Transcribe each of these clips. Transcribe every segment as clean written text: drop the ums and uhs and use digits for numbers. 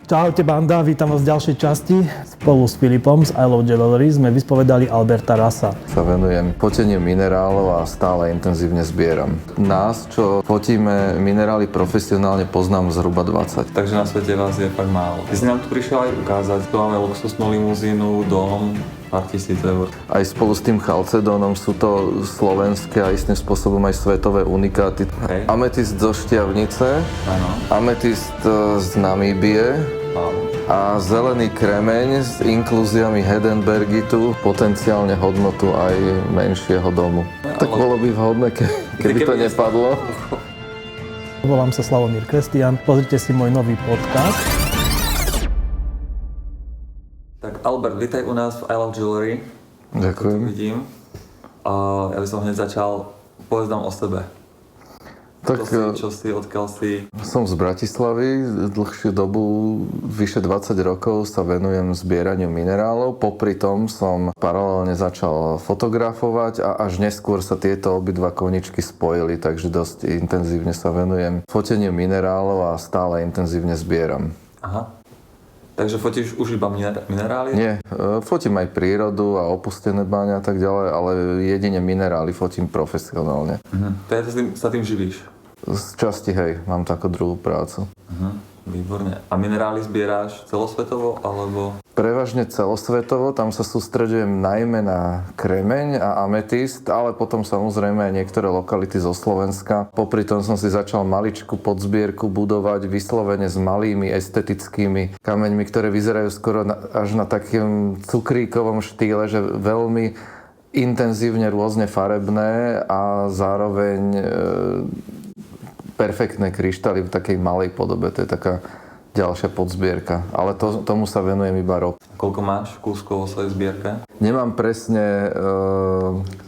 Čaute banda, vítam vás v ďalšej časti. Spolu s Filipom z I Love Jewelry sme vyspovedali Alberta Rassa. Sa venujem foteniu minerálov a stále intenzívne zbieram. Nás, čo fotíme minerály profesionálne, poznám zhruba 20. Takže na svete vás je fakt málo. Ty si nám tu prišiel aj ukázať, tu máme luxusnú limuzínu, dom, pár tisíc eur. Aj spolu s tým chalcedónom sú to slovenské a istým spôsobom aj svetové unikáty. Hej. Ametist zo Štiavnice, Áno. ametist z Namíbie, a zelený kremeň s inklúziami Hedenbergitu, potenciálne hodnotu aj menšieho domu. Tak bolo by vhodné, keby to nepadlo. Volám sa Slavomír Kresťan, pozrite si môj nový podcast. Tak Albert, vítaj u nás v I Love Jewelry. Ďakujem. Tu vidím. A ja by som hneď začal, povedz nám o sebe. Tak, Čo si, odkiaľ si? som z Bratislavy, dlhšiu dobu, vyše 20 rokov sa venujem zbieraniu minerálov. Popri tom som paralelne začal fotografovať a až neskôr sa tieto obidva koničky spojili, takže dosť intenzívne sa venujem foteniu minerálov a stále intenzívne zbieram. Aha. Takže fotíš už iba minerály? Nie, fotím aj prírodu a opustené báňa a tak ďalej, ale jedine minerály fotím profesionálne. Teda sa tým živíš? Z časti, hej, mám takú druhú prácu. Výborne. A minerály zbieráš celosvetovo, alebo? Prevažne celosvetovo, tam sa sústreďujem najmä na kremeň a ametist, ale potom samozrejme aj niektoré lokality zo Slovenska. Popri tom som si začal maličku podzbierku budovať vyslovene s malými estetickými kameňmi, ktoré vyzerajú skoro až na takým cukríkovom štýle, že veľmi intenzívne rôzne farebné a zároveň perfektné kryštály v takej malej podobe. To je taká ďalšia podzbierka. Ale tomu sa venujem iba rok. Koľko máš kúskov vo svojej zbierke? Nemám presne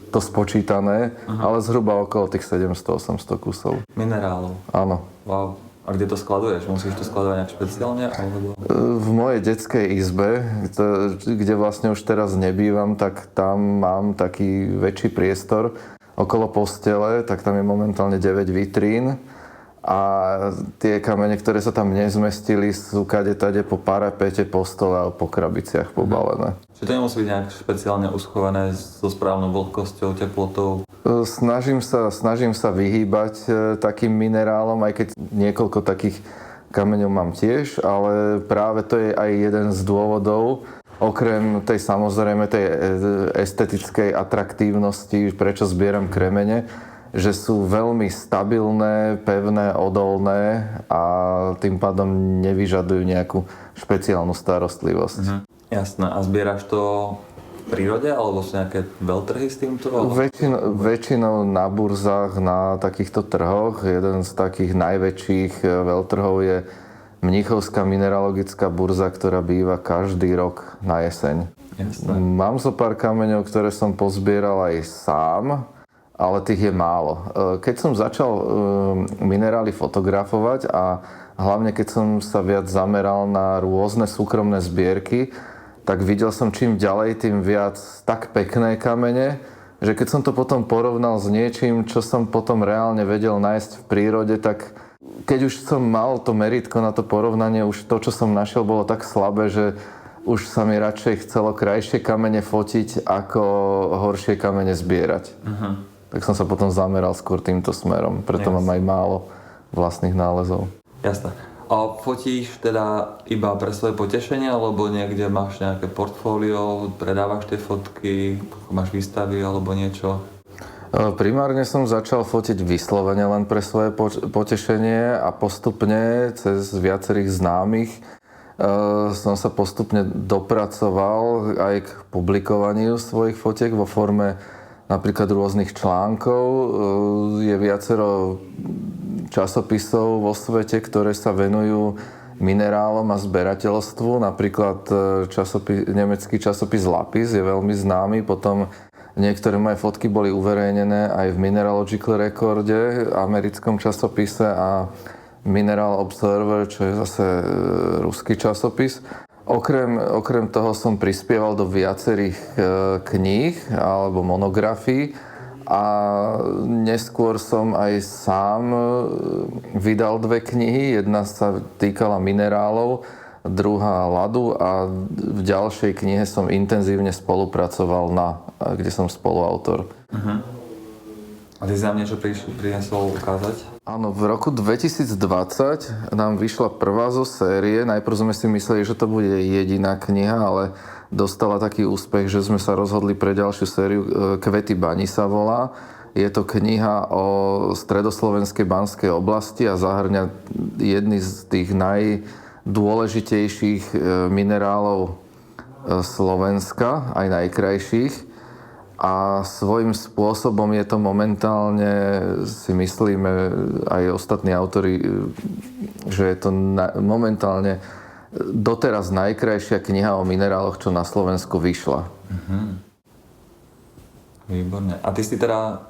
to spočítané, ale zhruba okolo tých 700-800 kusov. Minerálov? Áno. Wow. A kde to skladuješ? Musíš to skladovať nejak špeciálne? Alebo? V mojej detskej izbe, kde vlastne už teraz nebývam, tak tam mám taký väčší priestor okolo postele, tak tam je momentálne 9 vitrín. A tie kamene, ktoré sa tam nezmestili, sú kade-tade po parapete, po stole a po krabiciach pobalené. Čiže to nemusí byť nejak špeciálne uschované so správnou vlhkosťou, teplotou? Snažím sa vyhýbať takým minerálom, aj keď niekoľko takých kameňov mám tiež, ale práve to je aj jeden z dôvodov, okrem tej samozrejme tej estetickej atraktívnosti, prečo zbieram kremene, že sú veľmi stabilné, pevné, odolné a tým pádom nevyžadujú nejakú špeciálnu starostlivosť. Jasné. A zbieraš to v prírode, alebo sú nejaké veľtrhy s týmto? Väčšinou na burzách, na takýchto trhoch. Jeden z takých najväčších veľtrhov je Mnichovská mineralogická burza, ktorá býva každý rok na jeseň. Jasné. Mám zo pár kameňov, ktoré som pozbieral aj sám, ale tých je málo. Keď som začal minerály fotografovať a hlavne keď som sa viac zameral na rôzne súkromné zbierky, tak videl som čím ďalej, tým viac tak pekné kamene, že keď som to potom porovnal s niečím, čo som potom reálne vedel nájsť v prírode, tak keď už som mal to meritko na to porovnanie, už to, čo som našiel, bolo tak slabé, že už sa mi radšej chcelo krajšie kamene fotiť, ako horšie kamene zbierať. Tak som sa potom zameral skôr týmto smerom, preto mám aj málo vlastných nálezov. Jasné. A fotíš teda iba pre svoje potešenie, alebo niekde máš nejaké portfólio, predávaš tie fotky, máš výstavy alebo niečo? Primárne som začal fotiť vyslovene len pre svoje potešenie a postupne cez viacerých známych som sa postupne dopracoval aj k publikovaniu svojich fotiek vo forme napríklad rôznych článkov. Je viacero časopisov vo svete, ktoré sa venujú minerálom a zberateľstvu. Napríklad nemecký časopis Lapis je veľmi známy. Potom niektoré moje fotky boli uverejnené aj v Mineralogical Recorde, americkom časopise, a Mineral Observer, čo je zase ruský časopis. Okrem toho som prispieval do viacerých kníh alebo monografií a neskôr som aj sám vydal 2 knihy. Jedna sa týkala minerálov druhá Ladu a v ďalšej knihe som intenzívne spolupracoval kde som spoluautor. A ty si nám niečo priniesol ukázať? Áno, v roku 2020 nám vyšla prvá zo série. Najprv sme si mysleli, že to bude jediná kniha, ale dostala taký úspech, že sme sa rozhodli pre ďalšiu sériu. Kvety Bani sa volá. Je to kniha o stredoslovenskej Banskej oblasti a zahŕňa jedny z tých najdôležitejších minerálov Slovenska, aj najkrajších. A svojím spôsobom je to momentálne, si myslíme aj ostatní autori, že je to momentálne doteraz najkrajšia kniha o mineráloch, čo na Slovensku vyšla. Výborne. A ty si teda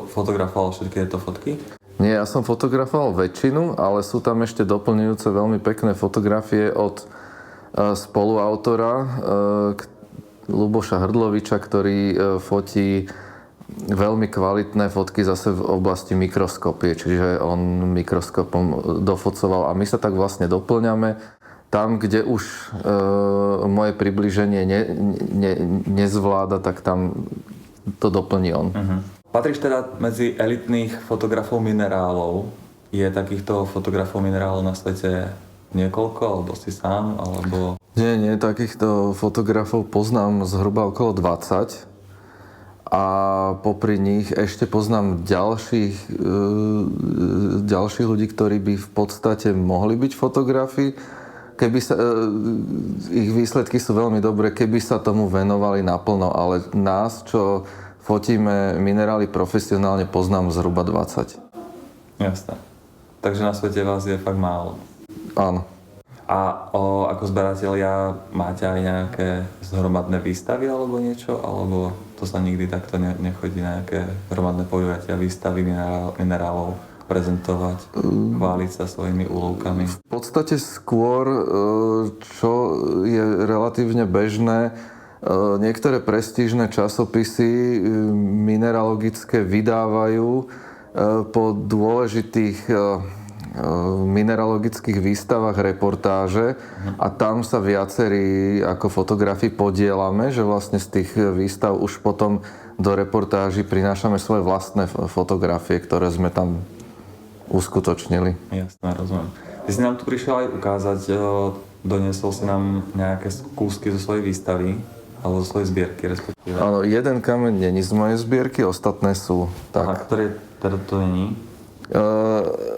fotografoval všetky tieto fotky? Nie, ja som fotografoval väčšinu, ale sú tam ešte doplňujúce veľmi pekné fotografie od spoluautora, Ľuboša Hrdloviča, ktorý fotí veľmi kvalitné fotky zase v oblasti mikroskopie, čiže on mikroskopom dofocoval a my sa tak vlastne doplňame. Tam, kde už moje približenie nezvláda, tak tam to doplní on. Patríš teda medzi elitných fotografov minerálov. Je takýchto fotografov minerálov na svete niekoľko, alebo si sám, alebo... Nie, takýchto fotografov poznám zhruba okolo 20 a popri nich ešte poznám ďalších ľudí, ktorí by v podstate mohli byť fotografi. Ich výsledky sú veľmi dobré, keby sa tomu venovali naplno, ale nás, čo fotíme minerály profesionálne, poznám zhruba 20. Jasné. Takže na svete vás je fakt málo. Áno. A ako zberatelia máte aj nejaké hromadné výstavy alebo niečo? Alebo to sa nikdy takto nechodí na nejaké hromadné podujatia, výstavy minerálov prezentovať, chváliť sa svojimi úlovkami? V podstate skôr, čo je relatívne bežné, niektoré prestížne časopisy mineralogické vydávajú po dôležitých mineralogických výstavách reportáže a tam sa viacerí ako fotografi podielame, že vlastne z tých výstav už potom do reportáží prinášame svoje vlastné fotografie, ktoré sme tam uskutočnili. Jasné, rozumiem. Ty si nám tu prišiel aj ukázať, doniesol si nám nejaké kúsky zo svojej výstavy alebo zo svojej zbierky, respektíve. Áno, jeden kameň není z mojej zbierky, ostatné sú. Tak. A ktoré teda to není?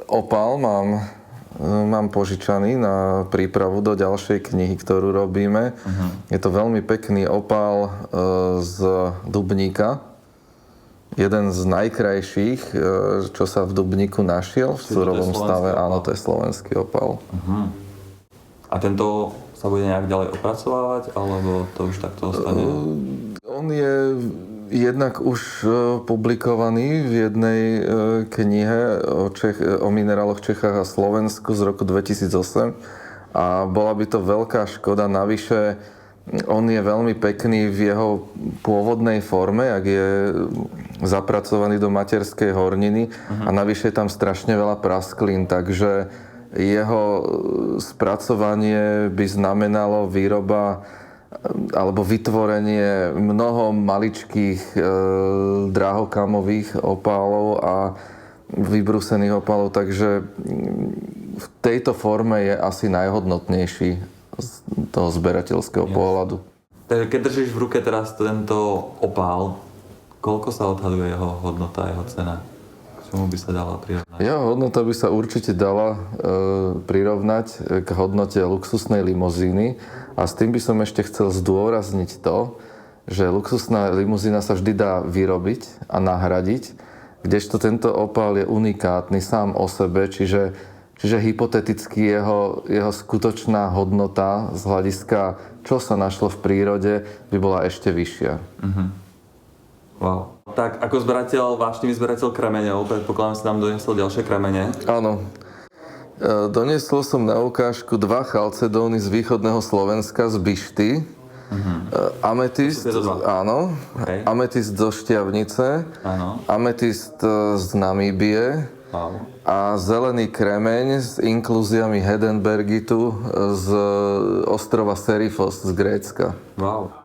Opál mám požičaný na prípravu do ďalšej knihy, ktorú robíme. Je to veľmi pekný opál z Dubníka. Jeden z najkrajších, čo sa v Dubníku našiel v surovom stave. Áno, to je slovenský opál. A tento sa bude nejak ďalej opracovávať, alebo to už takto ostane? On je jednak už publikovaný v jednej knihe o mineráloch v Čechách a Slovensku z roku 2008 a bola by to veľká škoda. Navyše on je veľmi pekný v jeho pôvodnej forme, ak je zapracovaný do materskej horniny a navyše je tam strašne veľa prasklín, takže jeho spracovanie by znamenalo výroba alebo vytvorenie mnoho maličkých drahokamových opálov a vybrúsených opálov, takže v tejto forme je asi najhodnotnejší z toho zberateľského pohľadu. Takže keď držíš v ruke teraz tento opál, koľko sa odhaduje jeho hodnota, jeho cena? K čomu by sa dala prirovnať? Jeho hodnota by sa určite dala prirovnať k hodnote luxusnej limuzíny. A s tým by som ešte chcel zdôrazniť to, že luxusná limuzína sa vždy dá vyrobiť a nahradiť, kdežto tento opál je unikátny sám o sebe, čiže hypoteticky jeho skutočná hodnota z hľadiska, čo sa našlo v prírode, by bola ešte vyššia. Wow. Tak ako zberateľ, vášnivý zberateľ kameňov, predpokladám, sa nám doniesol ďalšie kamene. Áno. Doniesol som na ukážku 2 chalcedóny z východného Slovenska, z Bišty. Ametist, áno. Okay. Ametist zo Šťavnice. Áno. Ametist z Namíbie. Wow. a zelený kremeň s inklúziami Hedenbergitu z ostrova Serifos z Grécka. Wow.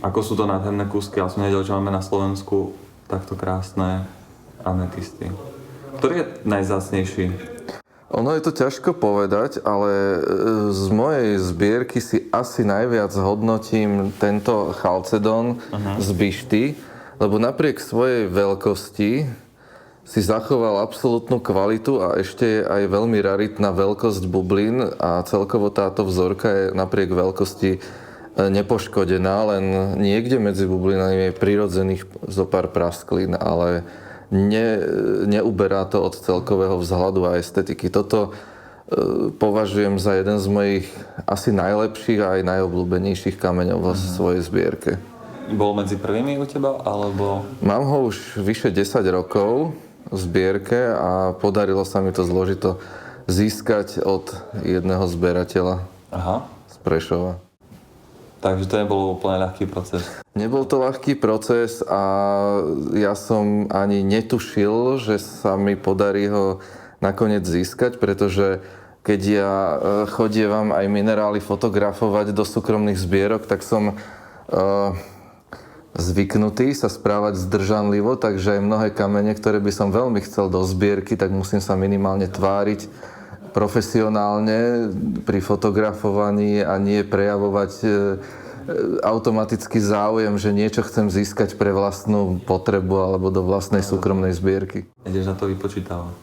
Ako sú to nádherné kúsky, ale som nevedel, že máme na Slovensku takto krásne ametisty. Ktorý je najvzácnejší? Ono je to ťažko povedať, ale z mojej zbierky si asi najviac hodnotím tento chalcedón z Bišty, lebo napriek svojej veľkosti si zachoval absolútnu kvalitu a ešte je aj veľmi raritná veľkosť bublín a celkovo táto vzorka je napriek veľkosti nepoškodená, len niekde medzi bublinami je prirodzených zo pár prasklín, ale neuberá to od celkového vzhľadu a estetiky. Toto považujem za jeden z mojich asi najlepších a aj najobľúbenejších kameňov vo svojej zbierke. Bol medzi prvými u teba, alebo... Mám ho už vyše 10 rokov v zbierke a podarilo sa mi to zložito získať od jedného zberateľa z Prešova. Takže to nebol úplne ľahký proces. Nebol to ľahký proces a ja som ani netušil, že sa mi podarí ho nakoniec získať, pretože keď ja chodievam aj minerály fotografovať do súkromných zbierok, tak som zvyknutý sa správať zdržanlivo, takže aj mnohé kamene, ktoré by som veľmi chcel do zbierky, tak musím sa minimálne tváriť profesionálne pri fotografovaní a nie prejavovať automatický záujem, že niečo chcem získať pre vlastnú potrebu alebo do vlastnej súkromnej zbierky. Ideš na to vypočítavať.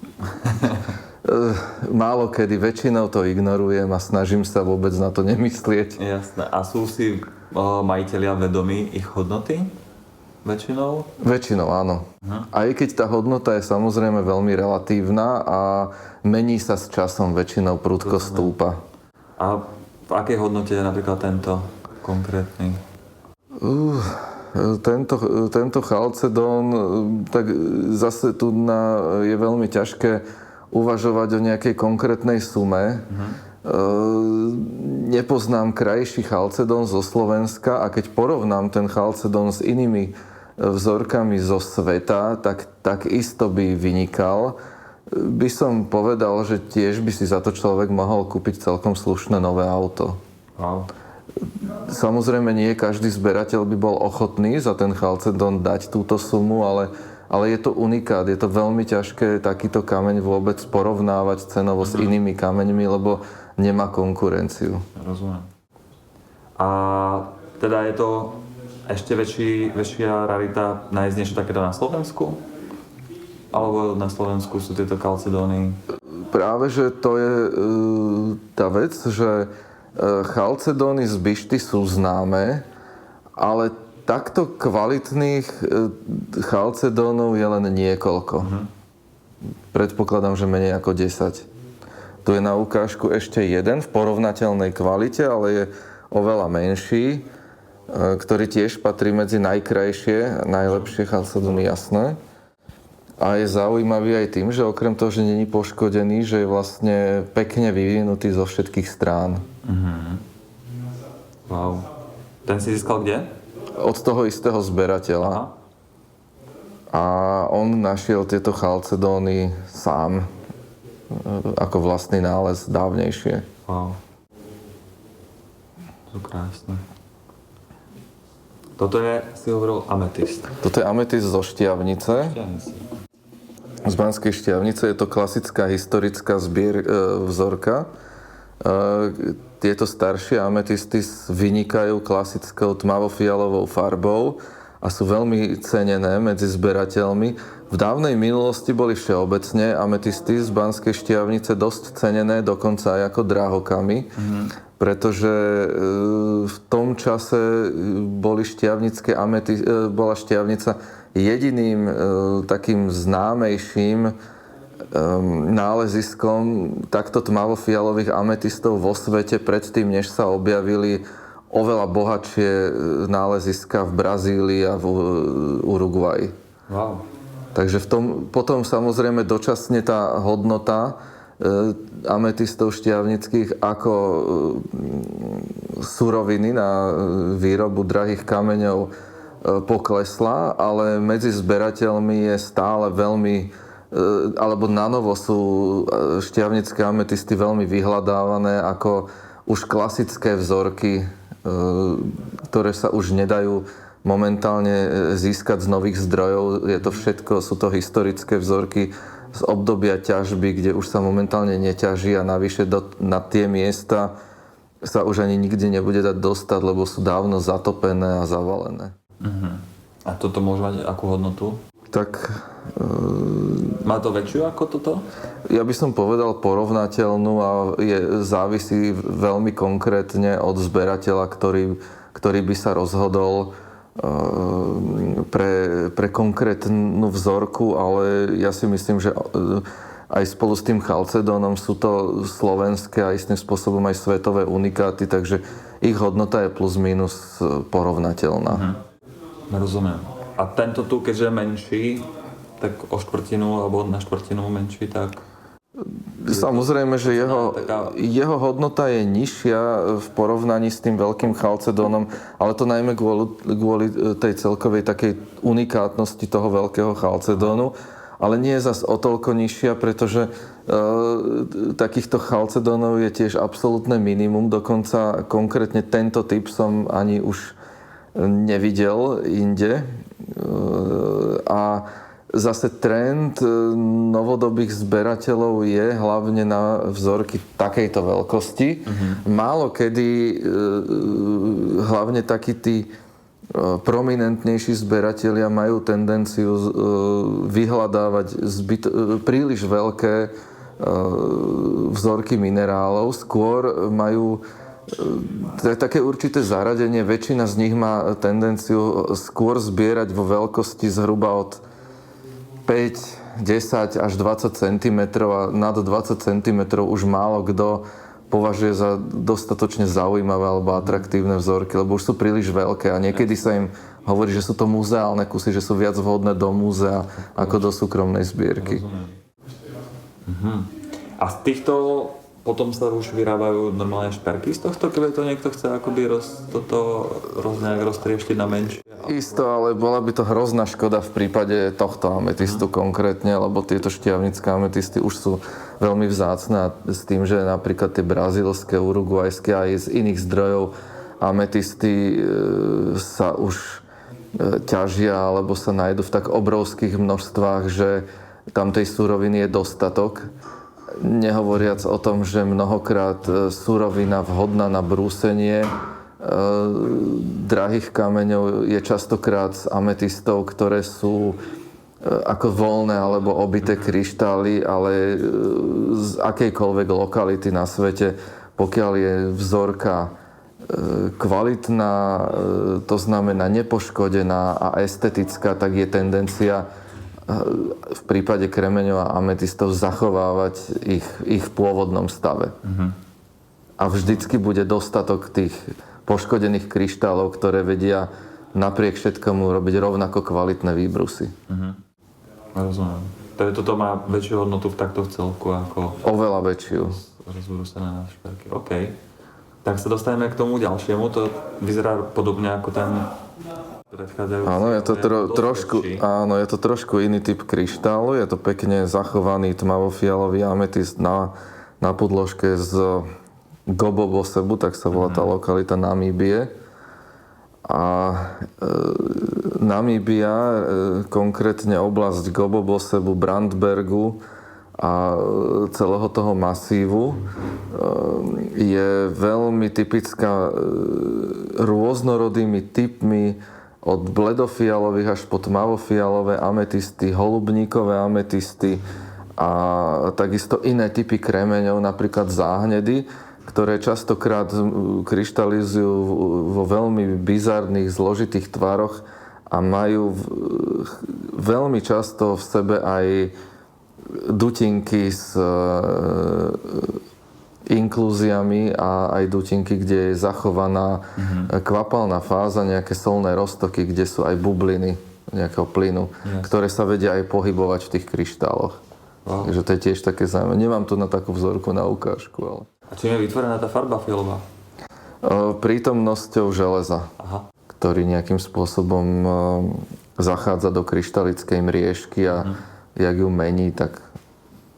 Málo kedy, väčšinou to ignorujem a snažím sa vôbec na to nemyslieť. Jasné. A sú si majitelia vedomí ich hodnoty? Väčšinou? Väčšinou áno. Aj keď tá hodnota je samozrejme veľmi relatívna a mení sa s časom, väčšinou prudko stúpa. A v akej hodnote je napríklad tento konkrétny? Tento chalcedón, tak zase tu je veľmi ťažké uvažovať o nejakej konkrétnej sume. Nepoznám krajší chalcedón zo Slovenska a keď porovnám ten chalcedón s inými vzorkami zo sveta, tak isto by vynikal. By som povedal, že tiež by si za to človek mohol kúpiť celkom slušné nové auto. Wow. Samozrejme nie každý zberateľ by bol ochotný za ten chalcedón dať túto sumu, ale je to unikát, je to veľmi ťažké takýto kameň vôbec porovnávať cenovo s inými kameňmi, lebo nemá konkurenciu. Rozumiem. A teda je to ešte väčšia rarita nájsť niečo takéto na Slovensku? Alebo na Slovensku sú tieto chalcedóny? Práve, že to je tá vec, že chalcedóny z Bišty sú známe, ale takto kvalitných chalcedónov je len niekoľko. Predpokladám, že menej ako 10. Tu je na ukážku ešte jeden v porovnateľnej kvalite, ale je oveľa menší, ktorý tiež patrí medzi najkrajšie, najlepšie chalcedóny, jasné. A je zaujímavý aj tým, že okrem toho, že není poškodený, že je vlastne pekne vyvinutý zo všetkých strán. Wow. Ten si získal kde? Od toho istého zberateľa. Aha. A on našiel tieto chalcedóny sám, ako vlastný nález dávnejšie. Wow. To krásne. Toto je, si hovoril, ametist. Toto je ametist zo Štiavnice. Z Banskej Štiavnice. Je to klasická historická vzorka. Tieto staršie ametisty vynikajú klasickou tmavo-fialovou farbou a sú veľmi cenené medzi zberateľmi. V dávnej minulosti boli všeobecne ametisty z Banskej Štiavnice dosť cenené, dokonca aj ako drahokamy, pretože v tom čase bola Štiavnica jediným takým známejším náleziskom takto tmavo-fialových ametistov vo svete predtým, než sa objavili oveľa bohatšie náleziska v Brazílii a v Uruguayi. Wow. Takže potom samozrejme dočasne tá hodnota ametistov štiavnických ako suroviny na výrobu drahých kameňov poklesla, ale medzi zberateľmi je stále veľmi alebo nanovo sú šťavnické ametisty veľmi vyhľadávané ako už klasické vzorky, ktoré sa už nedajú momentálne získať z nových zdrojov. Je to všetko, sú to historické vzorky z obdobia ťažby, kde už sa momentálne neťaží a navyše na tie miesta sa už ani nikdy nebude dať dostať, lebo sú dávno zatopené a zavalené. A toto môže mať akú hodnotu? Tak Má to väčšiu ako toto? ja by som povedal porovnateľnú a závisí veľmi konkrétne od zberateľa, ktorý by sa rozhodol pre konkrétnu vzorku, ale ja si myslím, že aj spolu s tým chalcedónom sú to slovenské a istým spôsobom aj svetové unikáty, takže ich hodnota je plus minus porovnateľná. Rozumiem. A tento tu, keďže je menší, tak o štvrtinu alebo na štvrtinu menší, tak... Samozrejme, že jeho hodnota je nižšia v porovnaní s tým veľkým chalcedónom, ale to najmä kvôli tej celkovej takej unikátnosti toho veľkého chalcedónu. Ale nie je zas o toľko nižšia, pretože takýchto chalcedónov je tiež absolútne minimum. Dokonca konkrétne tento typ som ani už nevidel inde. A zase trend novodobých zberateľov je hlavne na vzorky takejto veľkosti. Málo kedy hlavne takí tí prominentnejší zberatelia majú tendenciu vyhľadávať príliš veľké vzorky minerálov. Skôr majú také určité zaradenie. Väčšina z nich má tendenciu skôr zbierať vo veľkosti zhruba od 5, 10 až 20 cm a nad 20 cm už málo kto považuje za dostatočne zaujímavé alebo atraktívne vzorky, lebo už sú príliš veľké a niekedy sa im hovorí, že sú to muzeálne kusy, že sú viac vhodné do múzea ako do súkromnej zbierky. A z týchto potom sa už vyrábajú normálne šperky z tohto, keby to niekto chce akoby nejak roztrieštiť na menšie? Isto, ale bola by to hrozná škoda v prípade tohto ametistu konkrétne, lebo tieto šťavnické ametisty už sú veľmi vzácne s tým, že napríklad tie brazílske, uruguajské aj z iných zdrojov ametisty sa už ťažia alebo sa nájdu v tak obrovských množstvách, že tam tej suroviny je dostatok. Nehovoriac o tom, že mnohokrát surovina vhodná na brúsenie drahých kameňov je častokrát z ametistov, ktoré sú ako voľné alebo obité kryštály, ale z akejkoľvek lokality na svete, pokiaľ je vzorka kvalitná, to znamená nepoškodená a estetická, tak je tendencia v prípade kremeňov a ametistov zachovávať ich v pôvodnom stave. A vždycky bude dostatok tých poškodených kryštálov, ktoré vedia napriek všetkomu robiť rovnako kvalitné výbrusy. Rozumiem. Toto má väčšiu hodnotu takto v celku ako... Oveľa väčšiu. Rozbrúsené na šperky. OK. Tak sa dostaneme k tomu ďalšiemu. To vyzerá podobne ako ten predchádzajúci. Áno, je to trošku iný typ kryštálu. Je to pekne zachovaný tmavo-fialový ametist na podložke z Gobobosebu, tak sa volá tá lokalita Namíbie. A Namíbia, konkrétne oblasť Gobobosebu, Brandbergu a celého toho masívu je veľmi typická rôznorodými typmi od bledofialových až po tmavofialové ametisty, holubníkové ametisty a takisto iné typy kremeňov, napríklad záhnedy, ktoré častokrát kryštalizujú vo veľmi bizarných, zložitých tvaroch a majú veľmi často v sebe aj dutinky s inklúziami a aj dutinky, kde je zachovaná kvapalná fáza, nejaké solné roztoky, kde sú aj bubliny nejakého plynu, ktoré sa vedia aj pohybovať v tých kryštáloch. Wow. Takže to je tiež také zaujímavé. Nemám tu na takú vzorku na ukážku, ale... A čím je vytvorená tá farba fialová? Prítomnosťou železa, ktorý nejakým spôsobom zachádza do kryštalickej mriežky a jak ju mení, tak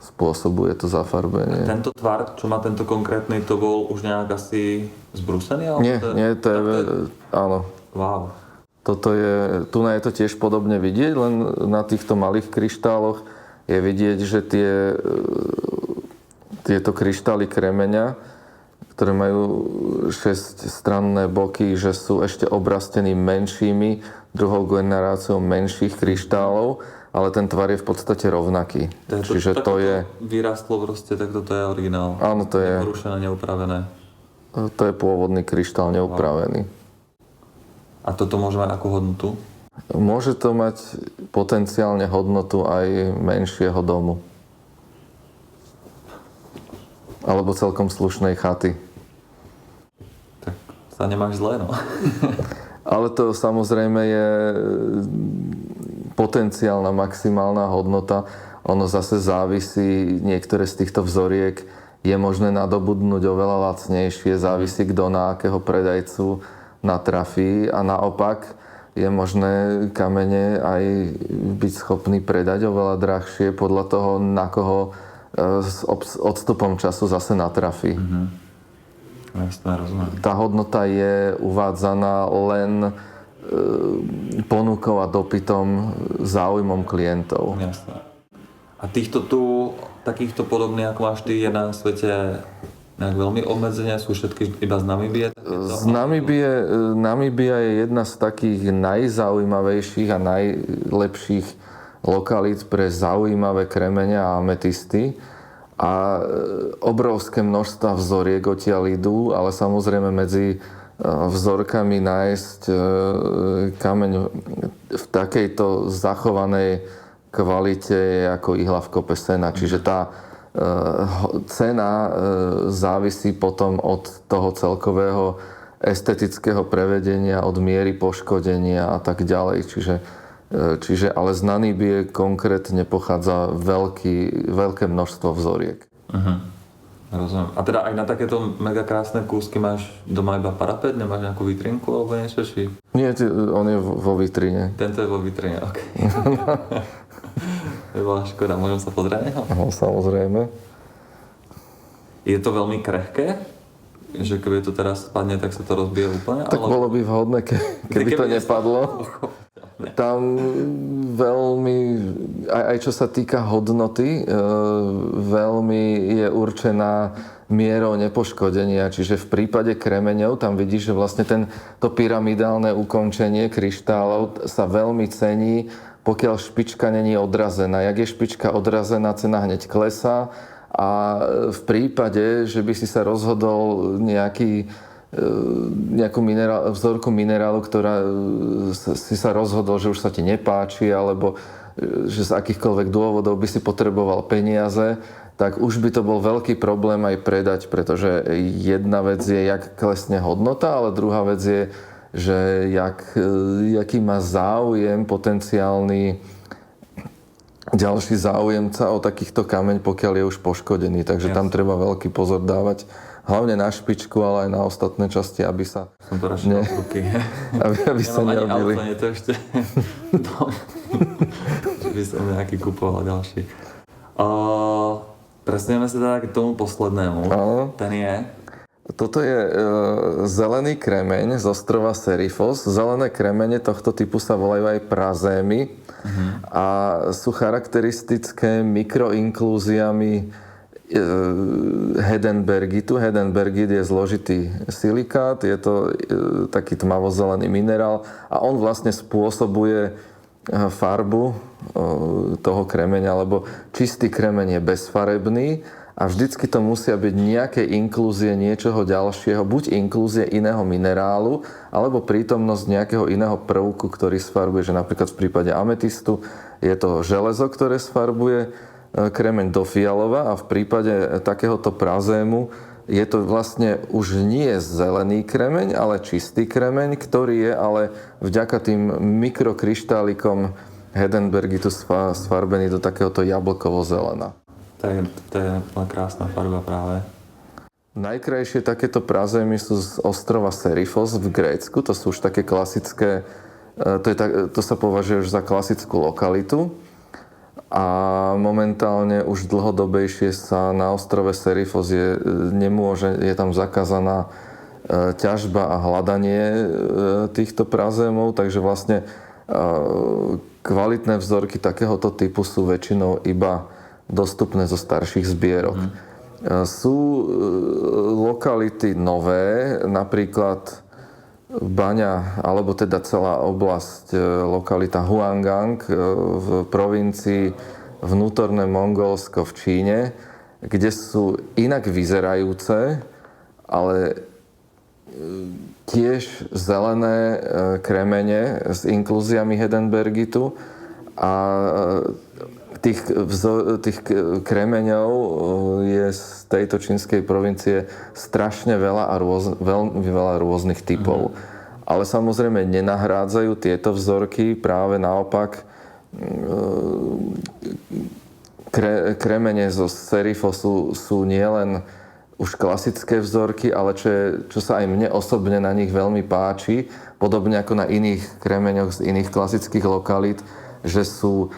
spôsobuje to zafarbenie. Tento tvar, čo má tento konkrétny, to bol už nejak asi zbrúsený? Nie, to je, áno. Wow. Toto je, tu je to tiež podobne vidieť, len na týchto malých kryštáloch je vidieť, že tieto kryštály kremeňa, ktoré majú 6-stranné boky, že sú ešte obrastení menšími, druhou generáciou menších kryštálov, ale ten tvar je v podstate rovnaký. Čiže to je... Vyrastlo proste, tak toto je originál. Áno, to je... Neporušené, neupravené. To je pôvodný kryštál neupravený. A toto môže mať akú hodnotu? Môže to mať potenciálne hodnotu aj menšieho domu. Alebo celkom slušnej chaty. Tak sa nemáš zle, no. Ale to samozrejme je potenciálna maximálna hodnota. Ono zase závisí, niektoré z týchto vzoriek je možné nadobudnúť oveľa lacnejšie, závisí kto na akého predajcu natrafí a naopak je možné kamene aj byť schopný predať oveľa drahšie podľa toho, na koho s odstupom času zase natrafí. Jasné, rozumiem. Tá hodnota je uvádzaná len ponukou a dopytom, záujmom klientov. Jasné. A týchto tu, takýchto podobných ako máš ty, je na svete nejak veľmi obmedzenia? Sú všetky iba z Namíbie? Z Namíbia je jedna z takých najzaujímavejších a najlepších lokalít pre zaujímavé kremene a ametisty. A obrovské množstva vzoriek odtiaľ idú, ale samozrejme medzi vzorkami nájsť kameň v takejto zachovanej kvalite je ako ihla v kope sena. Čiže tá cena závisí potom od toho celkového estetického prevedenia, od miery poškodenia a tak ďalej. Čiže ale z Namíbie konkrétne pochádza veľké množstvo vzoriek. Rozumiem. A teda aj na takéto mega krásne kúsky máš doma iba parapet? Nemáš nejakú vitrinku alebo niečo? Či... Nie, on je vo vitrine. Tento je vo vitrine, ok. To bola škoda, môžem sa pozrieť? No, samozrejme. Je to veľmi krehké? Že keby to teraz spadne, tak sa to rozbije úplne? Tak bolo by vhodné, keby to nepadlo. Tam veľmi, aj čo sa týka hodnoty, veľmi je určená mierou nepoškodenia. Čiže v prípade kremeňov tam vidíš, že vlastne to pyramidálne ukončenie kryštálov sa veľmi cení, pokiaľ špička není odrazená. Jak je špička odrazená, cena hneď klesá. A v prípade, že by si sa rozhodol nejakú vzorku minerálu, ktorá si sa rozhodol, že už sa ti nepáči, alebo že z akýchkoľvek dôvodov by si potreboval peniaze, tak už by to bol veľký problém aj predať, pretože jedna vec je, jak klesne hodnota, ale druhá vec je, že jaký má záujem potenciálny ďalší záujemca o takýchto kameň, pokiaľ je už poškodený. Takže tam treba veľký pozor dávať. Hlavne na špičku, ale aj na ostatné časti, aby sa... Som to rašil z ruky. Aby sa nerobili. Nemám ani auto, nie to ešte... Že by som nejaký kupoval ďalší. Presunieme sa teda k tomu poslednému. Áno. Ten je... Toto je zelený kremeň z ostrova Serifos. Zelené kremene tohto typu sa volajú aj prazémy a sú charakteristické mikroinklúziami hedenbergitu. Hedenbergit je zložitý silikát, je to taký tmavozelený minerál a on vlastne spôsobuje farbu toho kremeňa, lebo čistý kremeň je bezfarebný a vždycky to musia byť nejaké inklúzie niečoho ďalšieho, buď inklúzie iného minerálu, alebo prítomnosť nejakého iného prvku, ktorý sfarbuje, že napríklad v prípade ametistu je to železo, ktoré sfarbuje kremeň do fialova a v prípade takéhoto prazému je to vlastne už nie zelený kremeň, ale čistý kremeň, ktorý je ale vďaka tým mikrokryštálikom Hedenbergitu sfarbený do takéhoto jablkovo-zelena. To je krásna farba práve. Najkrajšie takéto prazémy sú z ostrova Serifos v Grécku. To sú už také klasické, to sa považuje už za klasickú lokalitu. A momentálne už dlhodobejšie sa na ostrove Serifos je tam zakázaná ťažba a hľadanie týchto prazémov, takže vlastne kvalitné vzorky takéhoto typu sú väčšinou iba dostupné zo starších zbierok. Sú lokality nové, napríklad Baňa, alebo teda celá oblasť, lokalita Huanggang v provincii Vnútorné Mongolsko v Číne, kde sú inak vyzerajúce, ale tiež zelené kremene s inklúziami Hedenbergitu a tých kremeňov je z tejto čínskej provincie strašne veľa a veľmi veľa rôznych typov. Ale samozrejme nenahrádzajú tieto vzorky, práve naopak kremene zo Serifosu sú nielen už klasické vzorky, ale čo sa aj mne osobne na nich veľmi páči, podobne ako na iných kremeňoch z iných klasických lokalít, že sú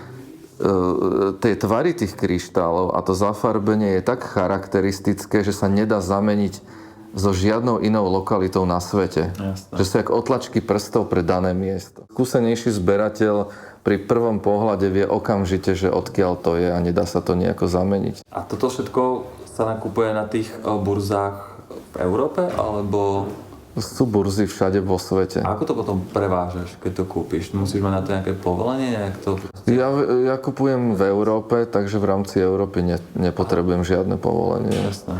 tie tvary tých kryštálov a to zafarbenie je tak charakteristické, že sa nedá zameniť so žiadnou inou lokalitou na svete. Jasne. Že sú jak otlačky prstov pre dané miesto. Skúsenejší zberateľ pri prvom pohľade vie okamžite, že odkiaľ to je a nedá sa to nejako zameniť. A toto všetko sa nakupuje na tých burzách v Európe, alebo... Sú burzy všade vo svete. A ako to potom prevážaš, keď to kúpiš? Musíš mať na to nejaké povolenie? Ja kupujem v Európe, takže v rámci Európy nepotrebujem žiadne povolenie. Jasné.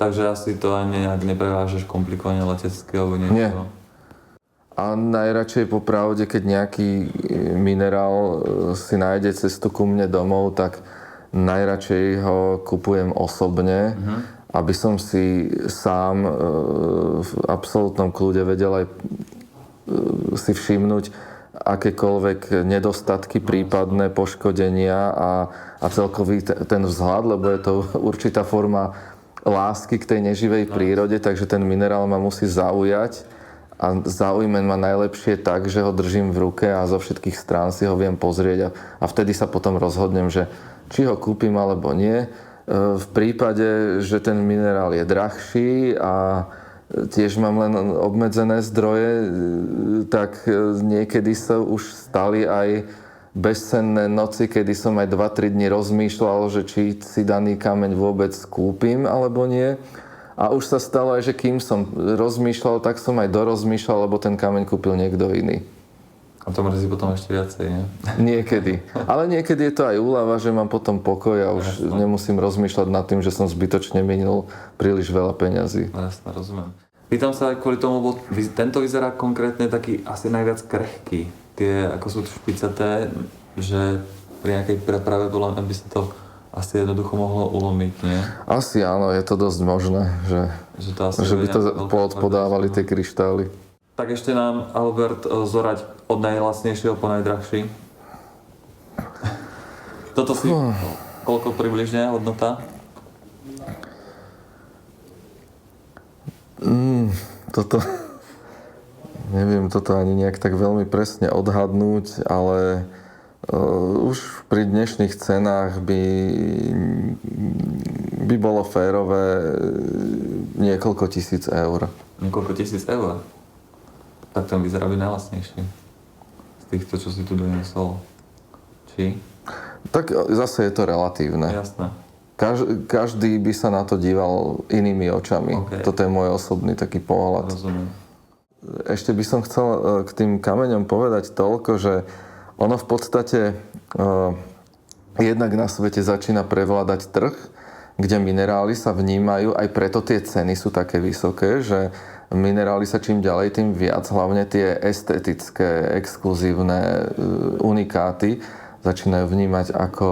Takže asi to ani nejak neprevážaš komplikovane letecké alebo niečo? Nie. A najradšej po pravde, keď nejaký minerál si nájde cestu ku mne domov, tak najradšej ho kupujem osobne, aby som si sám v absolútnom kľude vedel aj si všimnúť akékoľvek nedostatky, prípadné poškodenia a celkový ten vzhľad, lebo je to určitá forma lásky k tej neživej prírode, takže ten minerál ma musí zaujať a zaujme ma najlepšie tak, že ho držím v ruke a zo všetkých strán si ho viem pozrieť a vtedy sa potom rozhodnem, že či ho kúpim alebo nie. V prípade, že ten minerál je drahší a tiež mám len obmedzené zdroje, tak niekedy sa už stali aj bezcenné noci, kedy som aj 2-3 dni rozmýšľal, že či si daný kameň vôbec kúpim alebo nie. A už sa stalo aj, že kým som rozmýšľal, tak som aj dorozmýšľal, lebo ten kameň kúpil niekto iný. A to mrzí potom ešte viacej, nie? Niekedy. Ale niekedy je to aj úľava, že mám potom pokoj a už nemusím rozmýšľať nad tým, že som zbytočne minul príliš veľa peňazí. Jasne, rozumiem. Pýtam sa aj kvôli tomu, lebo tento vyzerá konkrétne taký asi najviac krehký. Tie ako sú špicaté, že pri nejakej preprave by sa to asi jednoducho mohlo ulomiť, nie? Asi áno, je to dosť možné, že by to podávali tie kryštály. Tak ešte nám, Albert, zorať od najlacnejšieho po najdrahší. Toto si, koľko približne hodnota? Toto, neviem toto ani nejak tak veľmi presne odhadnúť, ale už pri dnešných cenách by bolo férové niekoľko tisíc eur. Niekoľko tisíc eur? Tak ten vyzerá byť najlacnejší. Z týchto, čo si tu doniesol. Či? Tak zase je to relatívne. Jasné. Každý by sa na to díval inými očami. Okay. Toto je môj osobný taký pohľad. Rozumiem. Ešte by som chcel k tým kameňom povedať toľko, že ono v podstate jednak na svete začína prevládať trh, kde minerály sa vnímajú, aj preto tie ceny sú také vysoké, že minerály sa čím ďalej, tým viac, hlavne tie estetické, exkluzívne unikáty začínajú vnímať ako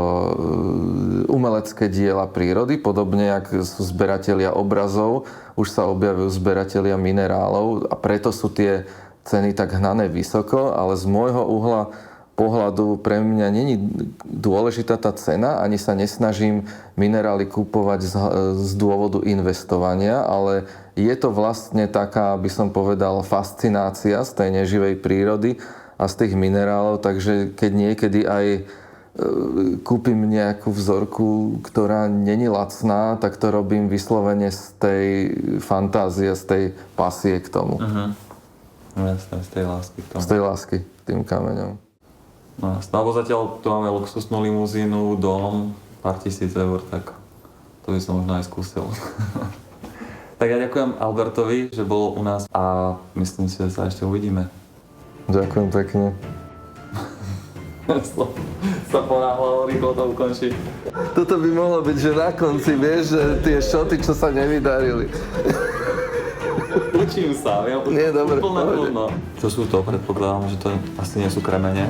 umelecké diela prírody, podobne ako sú zberatelia obrazov, už sa objavujú zberatelia minerálov a preto sú tie ceny tak hnané vysoko, ale z môjho uhla pohľadu pre mňa není dôležitá tá cena, ani sa nesnažím minerály kúpovať z dôvodu investovania, ale je to vlastne taká, by som povedal, fascinácia z tej neživej prírody a z tých minerálov, takže keď niekedy aj kúpim nejakú vzorku, ktorá není lacná, tak to robím vyslovene z tej fantázie, z tej pasie k tomu. Jasné, z tej lásky k tomu. Z tej lásky k tým kameňom. No jasné, alebo zatiaľ tu máme luxusnú limuzínu, dom, pár tisíc eur, tak to by som možno aj skúsil. Tak ja ďakujem Albertovi, že bol u nás a myslím si, že sa ešte uvidíme. Ďakujem pekne. sa ponáhľal, rýchlo to ukončí. Toto by mohlo byť, že na konci, vieš, že tie šoty, čo sa nevydarili. Učím sa, ja Nie, dobre, úplne pohode. plno. Čo sú to? Predpokladám, že to asi nie sú kremene.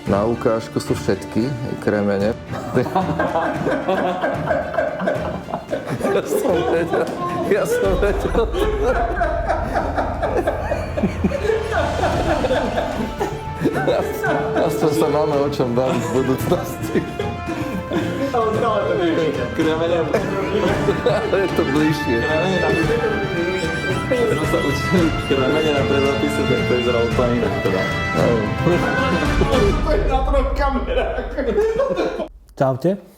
Na ukážku sú všetky kremene. Ja som vedel. Aspoň sa máme o čom baviť v budúcnosti. Ale stále to nie je kremene. Ale je to bližšie. Ja som sa učil kremene na predopise, tak to vyzerá úplne inak teda. Čaute.